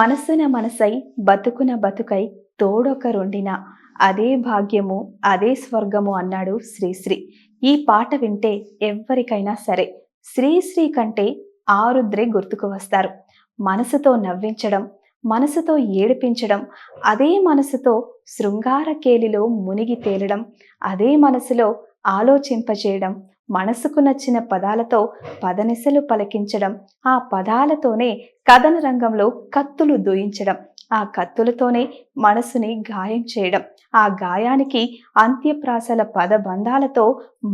మనసున మనసై బతుకున బతుకై తోడొకరుండిన అదే భాగ్యము అదే స్వర్గము అన్నాడు శ్రీశ్రీ. ఈ పాట వింటే ఎవ్వరికైనా సరే శ్రీశ్రీ కంటే ఆరుద్రే గుర్తుకు వస్తారు. మనసుతో నవ్వించడం, మనసుతో ఏడిపించడం, అదే మనసుతో శృంగార కేలిలో మునిగి తేలడం, అదే మనసులో ఆలోచింపచేయడం, మనసుకు నచ్చిన పదాలతో పదనిసలు పలికించడం, ఆ పదాలతోనే కథన రంగంలో కత్తులు దూయించడం, ఆ కత్తులతోనే మనసుని గాయం చేయడం, ఆ గాయానికి అంత్యప్రాసల పదబంధాలతో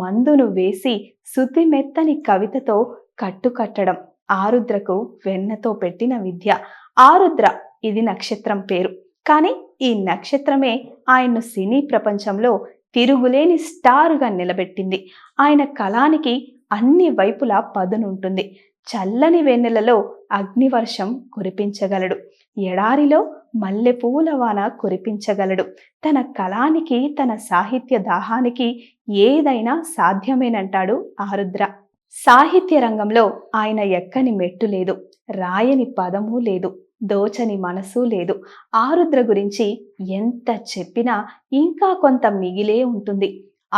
మందును వేసి శుతిమెత్తని కవితతో కట్టుకట్టడం ఆరుద్రకు వెన్నతో పెట్టిన విద్య. ఆరుద్ర ఇది నక్షత్రం పేరు. కానీ ఈ నక్షత్రమే ఆయన్ను సినీ ప్రపంచంలో తిరుగులేని స్టారుగా నిలబెట్టింది. ఆయన కళానికి అన్ని వైపులా పదునుంటుంది. చల్లని వెన్నెలలో అగ్నివర్షం కురిపించగలడు, ఎడారిలో మల్లెపూల వాన కురిపించగలడు. తన కళానికి, తన సాహిత్య దాహానికి ఏదైనా సాధ్యమేనంటాడు ఆరుద్ర. సాహిత్య రంగంలో ఆయన ఎక్కని మెట్టు లేదు, రాయని పదము లేదు, దోచని మనసు లేదు. ఆరుద్ర గురించి ఎంత చెప్పినా ఇంకా కొంత మిగిలే ఉంటుంది.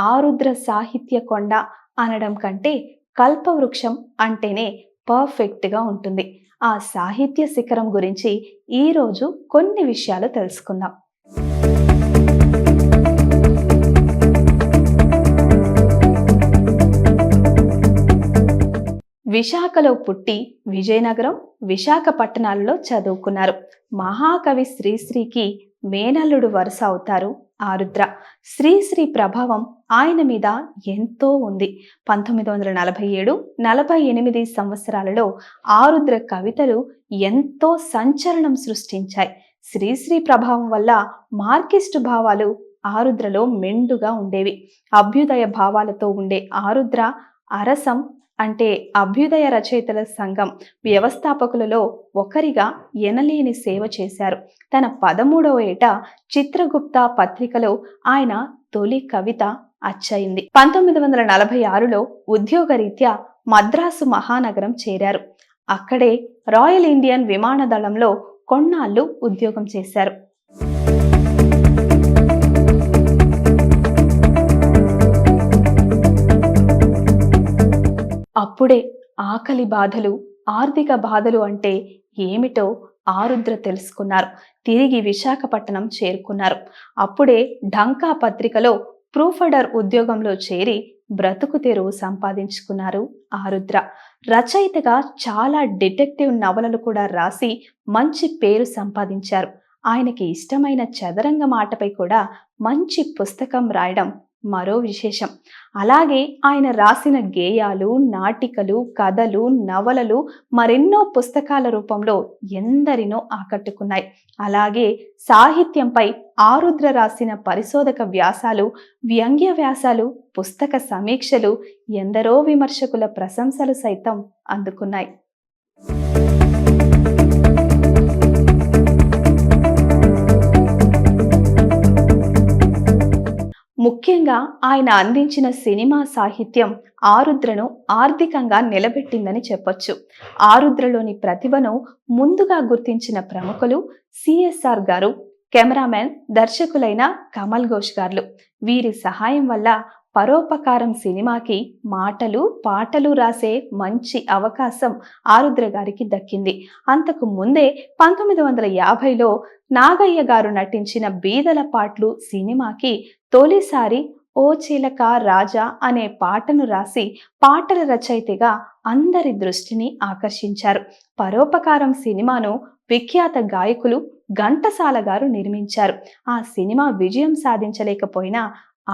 ఆరుద్ర సాహిత్య కొండ అనడం కంటే కల్పవృక్షం అంటేనే పర్ఫెక్ట్గా ఉంటుంది. ఆ సాహిత్య శిఖరం గురించి ఈరోజు కొన్ని విషయాలు తెలుసుకుందాం. విశాఖలో పుట్టి విజయనగరం, విశాఖపట్టణాలలో చదువుకున్నారు. మహాకవి శ్రీశ్రీకి మేనల్లుడు వరుస అవుతారు ఆరుద్ర. శ్రీశ్రీ ప్రభావం ఆయన మీద ఎంతో ఉంది. 1947-48 సంవత్సరాలలో ఆరుద్ర కవితలు ఎంతో సంచలనం సృష్టించాయి. శ్రీశ్రీ ప్రభావం వల్ల మార్కిస్టు భావాలు ఆరుద్రలో మెండుగా ఉండేవి. అభ్యుదయ భావాలతో ఉండే ఆరుద్ర అరసం అంటే అభ్యుదయ రచయితల సంఘం వ్యవస్థాపకులలో ఒకరిగా ఎనలేని సేవ చేశారు. తన 13వ ఏట చిత్రగుప్త పత్రికలో ఆయన తొలి కవిత అచ్చయింది. 1946లో ఉద్యోగరీత్యా మద్రాసు మహానగరం చేరారు. అక్కడే రాయల్ ఇండియన్ విమానదళంలో కొన్నాళ్ళు ఉద్యోగం చేశారు. అప్పుడే ఆకలి బాధలు, ఆర్థిక బాధలు అంటే ఏమిటో ఆరుద్ర తెలుసుకున్నారు. తిరిగి విశాఖపట్నం చేరుకున్నారు. అప్పుడే ఢంకా పత్రికలో ప్రూఫడర్ ఉద్యోగంలో చేరి బ్రతుకు తెరువు సంపాదించుకున్నారు ఆరుద్ర. రచయితగా చాలా డిటెక్టివ్ నవలలు కూడా రాసి మంచి పేరు సంపాదించారు. ఆయనకి ఇష్టమైన చదరంగం ఆటపై కూడా మంచి పుస్తకం రాయడం మరో విశేషం. అలాగే ఆయన రాసిన గేయాలు, నాటికలు, కథలు, నవలలు మరెన్నో పుస్తకాల రూపంలో ఎందరినో ఆకట్టుకున్నాయి. అలాగే సాహిత్యంపై ఆరుద్ర రాసిన పరిశోధక వ్యాసాలు, వ్యంగ్య వ్యాసాలు, పుస్తక సమీక్షలు ఎందరో విమర్శకుల ప్రశంసలు సైతం అందుకున్నాయి. ముఖ్యంగా ఆయన అందించిన సినిమా సాహిత్యం ఆరుద్రను ఆర్థికంగా నిలబెట్టిందని చెప్పొచ్చు. ఆరుద్రలోని ప్రతిభను ముందుగా గుర్తించిన ప్రముఖులు సిఎస్ఆర్ గారు, కెమెరామెన్, దర్శకులైన కమల్ ఘోష్ గారు. వీరి సహాయం వల్ల పరోపకారం సినిమాకి మాటలు, పాటలు రాసే మంచి అవకాశం ఆరుద్ర గారికి దక్కింది. అంతకు ముందే 1950లో నాగయ్య గారు నటించిన బీదల పాటలు సినిమాకి తొలిసారి ఓ చిలక రాజా అనే పాటను రాసి పాటల రచయితగా అందరి దృష్టిని ఆకర్షించారు. పరోపకారం సినిమాను విఖ్యాత గాయకులు ఘంటసాల గారు నిర్మించారు. ఆ సినిమా విజయం సాధించలేకపోయినా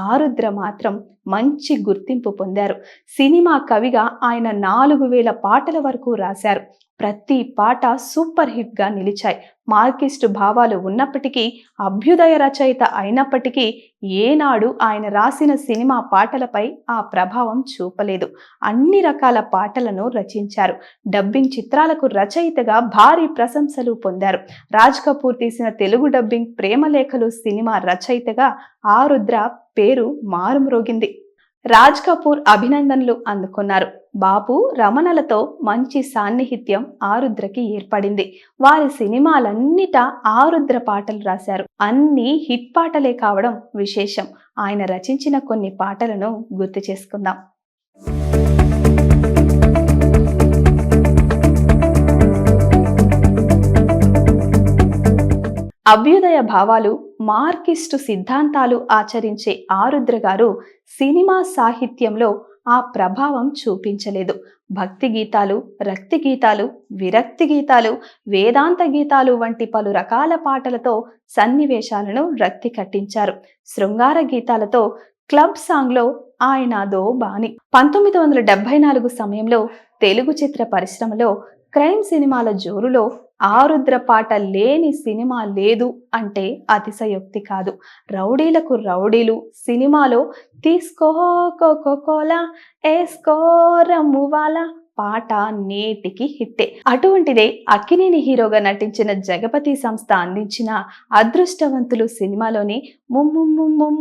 ఆరుద్ర మాత్రం మంచి గుర్తింపు పొందారు. సినిమా కవిగా ఆయన 4000 పాటల వరకు రాశారు. ప్రతి పాట సూపర్ హిట్ గా నిలిచాయి. మార్కిస్టు భావాలు ఉన్నప్పటికీ, అభ్యుదయ రచయిత అయినప్పటికీ ఏనాడు ఆయన రాసిన సినిమా పాటలపై ఆ ప్రభావం చూపలేదు. అన్ని రకాల పాటలను రచించారు. డబ్బింగ్ చిత్రాలకు రచయితగా భారీ ప్రశంసలు పొందారు. రాజ్ కపూర్ తీసిన తెలుగు డబ్బింగ్ ప్రేమలేఖలు సినిమా రచయితగా ఆరుద్ర పేరు మారుమ్రోగింది. రాజ్ కపూర్ అభినందనలు అందుకున్నారు. బాబు రమణలతో మంచి సాన్నిహిత్యం ఆరుద్రకి ఏర్పడింది. వారి సినిమాలన్నిటా ఆరుద్ర పాటలు రాశారు. అన్ని హిట్ పాటలే కావడం విశేషం. ఆయన రచించిన కొన్ని పాటలను గుర్తు చేసుకుందాం. అభ్యుదయ భావాలు, మార్కిస్టు సిద్ధాంతాలు ఆచరించే ఆరుద్ర గారు సినిమా సాహిత్యంలో ఆ ప్రభావం చూపించలేదు. భక్తి గీతాలు, రక్తి గీతాలు, విరక్తి గీతాలు, వేదాంత గీతాలు వంటి పలు రకాల పాటలతో సన్నివేశాలను రక్తి కట్టించారు. శృంగార గీతాలతో క్లబ్ సాంగ్లో ఆయనదో బాణి. 1974 సమయంలో తెలుగు చిత్ర పరిశ్రమలో క్రైమ్ సినిమాల జోరులో ఆరుద్ర పాట లేని సినిమా లేదు అంటే అతిశయోక్తి కాదు. రౌడీలకు రౌడీలు సినిమాలో తీసుకో కోకోకోలా ఏస్కో రమ్మువాలా పాట నేటికి హిట్టే. అటువంటిదే అక్కినేని హీరోగా నటించిన జగపతి సంస్థ అందించిన అదృష్టవంతులు సినిమాలోని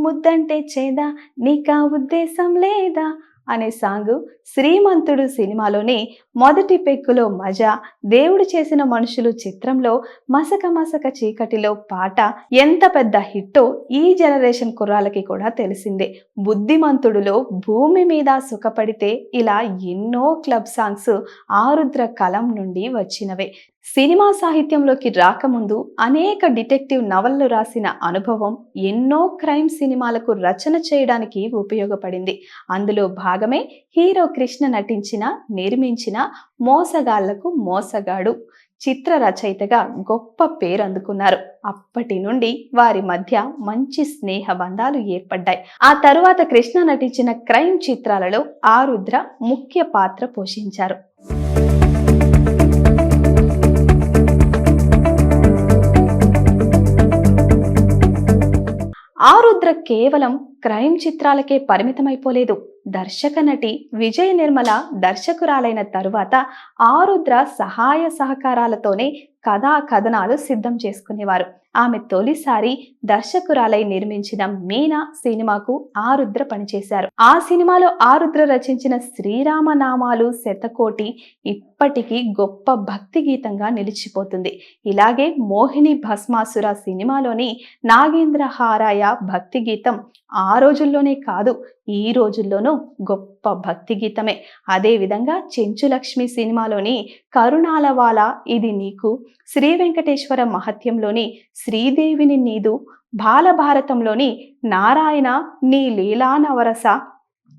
ముద్దంటే చేదా నీకా ఉద్దేశం లేదా అనే సాంగ్, శ్రీమంతుడు సినిమాలోని మొదటి పెక్కులో మజా, దేవుడు చేసిన మనుషులు చిత్రంలో మసక మసక చీకటిలో పాట ఎంత పెద్ద హిట్టో ఈ జనరేషన్ కుర్రాలకి కూడా తెలిసిందే. బుద్ధిమంతుడులో భూమి మీద సుఖపడితే ఇలా ఎన్నో క్లబ్ సాంగ్స్ ఆరుద్ర కలం నుండి వచ్చినవే. సినిమా సాహిత్యంలోకి రాకముందు అనేక డిటెక్టివ్ నవలలు రాసిన అనుభవం ఎన్నో క్రైమ్ సినిమాలకు రచన చేయడానికి ఉపయోగపడింది. అందులో భాగమే హీరో కృష్ణ నటించిన, నిర్మించిన మోసగాళ్లకు మోసగాడు చిత్ర రచయితగా గొప్ప పేరు అందుకున్నారు. అప్పటి నుండి వారి మధ్య మంచి స్నేహ బంధాలు ఏర్పడ్డాయి. ఆ తరువాత కృష్ణ నటించిన క్రైమ్ చిత్రాలలో ఆరుద్ర ముఖ్య పాత్ర పోషించారు. ఆరుద్ర కేవలం క్రైమ్ చిత్రాలకే పరిమితమైపోలేదు. దర్శక నటి విజయ నిర్మల దర్శకురాలైన తరువాత ఆరుద్ర సహాయ సహకారాలతోనే కథా కథనాలు సిద్ధం చేసుకునేవారు. ఆమె తొలిసారి దర్శకురాలై నిర్మించిన మీనా సినిమాకు ఆరుద్ర పనిచేశారు. ఆ సినిమాలో ఆరుద్ర రచించిన శ్రీరామనామాలు శతకోటి ఇప్పటికీ గొప్ప భక్తి గీతంగా నిలిచిపోతుంది. ఇలాగే మోహిని భస్మాసుర సినిమాలోని నాగేంద్ర హారాయ భక్తి గీతం ఆ రోజుల్లోనే కాదు, ఈ రోజుల్లోనూ గొప్ప భక్తి గీతమే. అదేవిధంగా చెంచులక్ష్మి సినిమాలోని కరుణాలవాల ఇది నీకు, శ్రీ వెంకటేశ్వర మహత్యంలోని శ్రీదేవిని నీదు, బాలభారతంలోని నారాయణ నీ లీలా నవరస,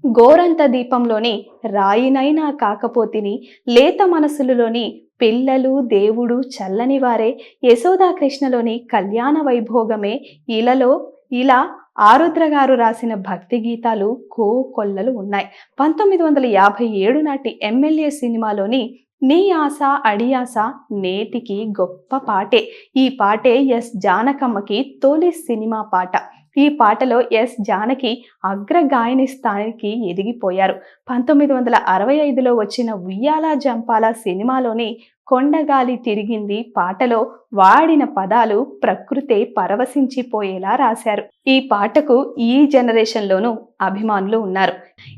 గోరంత దీపంలోని రాయినైనా కాకపోతిని, లేత మనసులలోని పిల్లలు దేవుడు చల్లని వారే, యశోదాకృష్ణలోని కళ్యాణ వైభోగమే, ఇలా ఆరుద్ర గారు రాసిన భక్తి గీతాలు కోకొల్లలు ఉన్నాయి. 1957 నాటి ఎమ్మెల్యే సినిమాలోని నీ ఆశ అడియాస నేటికి గొప్ప పాటే. ఈ పాటే ఎస్ జానకమ్మకి తొలి సినిమా పాట. ఈ పాటలో ఎస్ జానకి అగ్రగాయని స్థాయికి ఎదిగిపోయారు. 1965లో వచ్చిన ఉయ్యాల జంపాల సినిమాలోని కొండగాలి తిరిగింది పాటలో వాడిన పదాలు ప్రకృతే పరవశించిపోయేలా రాశారు. ఈ పాటకు ఈ జనరేషన్లోనూ అభిమానులు ఉన్నారు.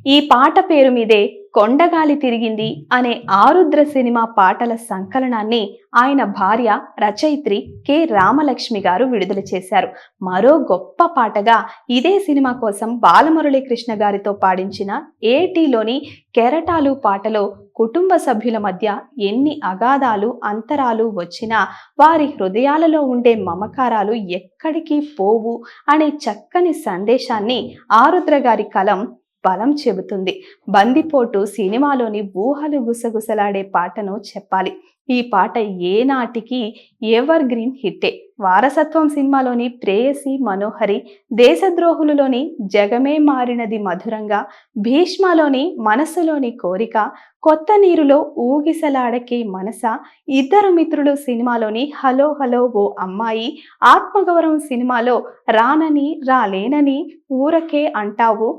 ఈ పాట పేరు మీదే కొండగాలి తిరిగింది అనే ఆరుద్ర సినిమా పాటల సంకలనాన్ని ఆయన భార్య రచయిత్రి కె రామలక్ష్మి గారు విడుదల చేశారు. మరో గొప్ప పాటగా ఇదే సినిమా కోసం బాలమురళీకృష్ణ గారితో పాడించిన ఏటీలోని కెరటాలు పాటలో కుటుంబ సభ్యుల మధ్య ఎన్ని అగాధాలు అంతరాలు వచ్చినా వారి హృదయాలలో ఉండే మమకారాలు ఎక్కడికి పోవు అనే చక్కని సందేశాన్ని ఆరుద్ర గారి కలం బలం చెబుతుంది. బందిపోటు సినిమాలోని ఊహలు గుసగుసలాడే పాటను చెప్పాలి. ఈ పాట ఏనాటికి ఎవర్ గ్రీన్ హిట్టే. వారసత్వం సినిమాలోని ప్రేయసి మనోహరి, దేశద్రోహులలోని జగమే మారినది మధురంగా, భీష్మలోని మనసులోని కోరిక, కొత్త నీరులో ఊగిసలాడకే మనస, ఇద్దరు మిత్రులు సినిమాలోని హలో హలో ఓ అమ్మాయి, ఆత్మగౌరవం సినిమాలో రానని రాలేనని ఊరకే అంటావు,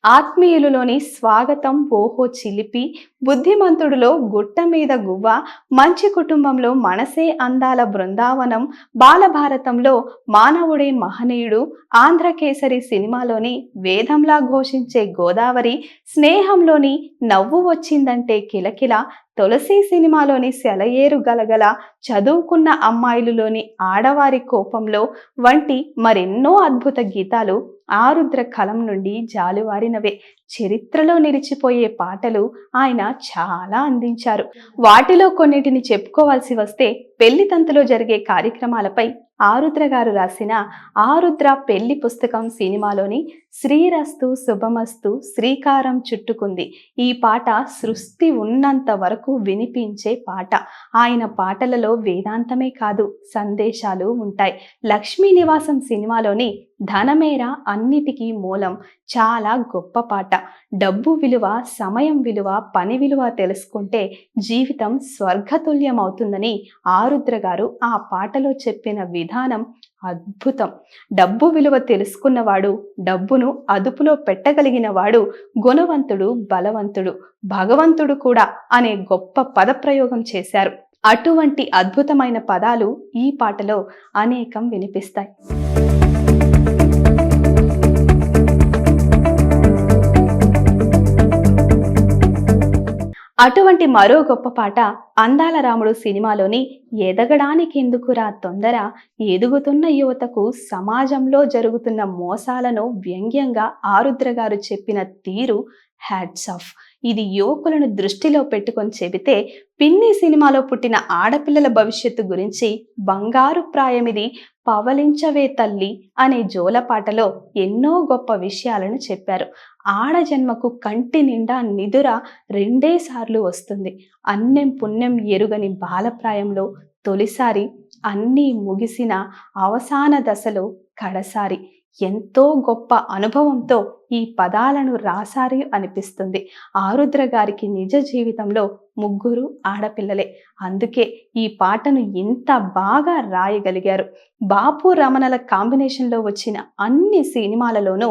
ఆత్మీయులులోని స్వాగతం ఓహో చిలిపి, బుద్ధిమంతుడిలో గుట్ట మీద గువ్వ, మంచి కుటుంబంలో మనసే అందాల బృందావనం, బాలభారతంలో మానవుడే మహనీయుడు, ఆంధ్రకేసరి సినిమాలోని వేదంలా ఘోషించే గోదావరి, స్నేహంలోని నవ్వు వచ్చిందంటే కిలకిల, తులసి సినిమాలోని సెలయేరు గలగల, చదువుకున్న అమ్మాయిలులోని ఆడవారి కోపంలో వంటి మరెన్నో అద్భుత గీతాలు ఆరుద్ర కలం నుండి జాలువారినవే. చరిత్రలో నిలిచిపోయే పాటలు ఆయన చాలా అందించారు. వాటిలో కొన్నిటిని చెప్పుకోవాల్సి వస్తే పెళ్లి తంతులో జరిగే కార్యక్రమాలపై ఆరుద్ర గారు రాసిన ఆరుద్ర పెళ్లి పుస్తకం సినిమాలోని శ్రీరస్తు శుభమస్తు శ్రీకారం చుట్టుకుంది ఈ పాట సృష్టి ఉన్నంత వరకు వినిపించే పాట. ఆయన పాటలలో వేదాంతమే కాదు సందేశాలు ఉంటాయి. లక్ష్మీ నివాసం సినిమాలోని ధనమేరా అన్నిటికీ మూలం చాలా గొప్ప పాట. డబ్బు విలువ, సమయం విలువ, పని విలువ తెలుసుకుంటే జీవితం స్వర్గతుల్యం అవుతుందని ఆరుద్ర గారు ఆ పాటలో చెప్పిన విధానం అద్భుతం. డబ్బు విలువ తెలుసుకున్నవాడు, డబ్బును అదుపులో పెట్టగలిగిన వాడు గుణవంతుడు, బలవంతుడు, భగవంతుడు కూడా అనే గొప్ప పదప్రయోగం చేశారు. అటువంటి అద్భుతమైన పదాలు ఈ పాటలో అనేకం వినిపిస్తాయి. అటువంటి మరో గొప్ప పాట అందాల రాముడు సినిమాలోని ఎదగడానికెందుకురా తొందర, ఎదుగుతున్న యువతకు సమాజంలో జరుగుతున్న మోసాలను వ్యంగ్యంగా ఆరుద్ర గారు చెప్పిన తీరు హ్యాట్స్ ఆఫ్. ఇది యువకులను దృష్టిలో పెట్టుకొని చెబితే పిన్ని సినిమాలో పుట్టిన ఆడపిల్లల భవిష్యత్తు గురించి బంగారు ప్రాయమిది పవలించవే తల్లి అనే జోలపాటలో ఎన్నో గొప్ప విషయాలను చెప్పారు. ఆడ జన్మకు కంటి నిండా నిదుర రెండేసార్లు వస్తుంది. అన్నెం పుణ్యం ఎరుగని బాలప్రాయంలో తొలిసారి, అన్నీ ముగిసిన అవసాన దశలో కడసారి. ఎంతో గొప్ప అనుభవంతో ఈ పదాలను రాశారు అనిపిస్తుంది. ఆరుద్ర గారికి నిజ జీవితంలో ముగ్గురు ఆడపిల్లలే. అందుకే ఈ పాటను ఇంత బాగా రాయగలిగారు. బాపు రమణల కాంబినేషన్లో వచ్చిన అన్ని సినిమాలలోనూ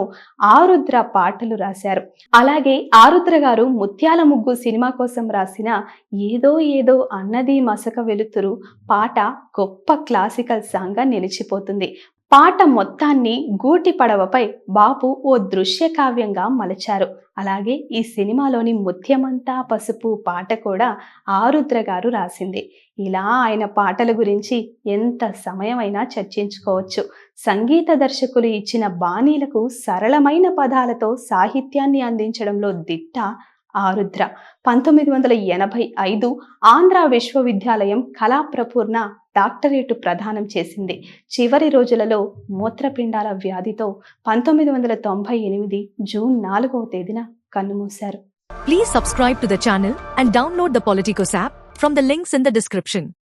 ఆరుద్ర పాటలు రాశారు. అలాగే ఆరుద్ర గారు ముత్యాల ముగ్గు సినిమా కోసం రాసిన ఏదో ఏదో అన్నది మసక వెలుతురు పాట గొప్ప క్లాసికల్ సాంగ్గా నిలిచిపోతుంది. పాట మొత్తాన్ని గూటి పడవపై బాపు ఓ దృశ్య కావ్యంగా మలచారు. అలాగే ఈ సినిమాలోని ముత్యమంతా పసుపు పాట కూడా ఆరుద్ర గారు రాసింది. ఇలా ఆయన పాటల గురించి ఎంత సమయమైనా చర్చించుకోవచ్చు. సంగీత దర్శకులు ఇచ్చిన బాణీలకు సరళమైన పదాలతో సాహిత్యాన్ని అందించడంలో దిట్ట ఆరుద్ర. 1985 ఆంధ్ర విశ్వవిద్యాలయం కళాప్రపూర్ణ డాక్టరేటు ప్రదానం చేసింది. చివరి రోజులలో మూత్రపిండాల వ్యాధితో 1998 జూన్ 4వ తేదీన కన్నుమూశారు. Please subscribe to the channel and download the Politicos app from the links in the description.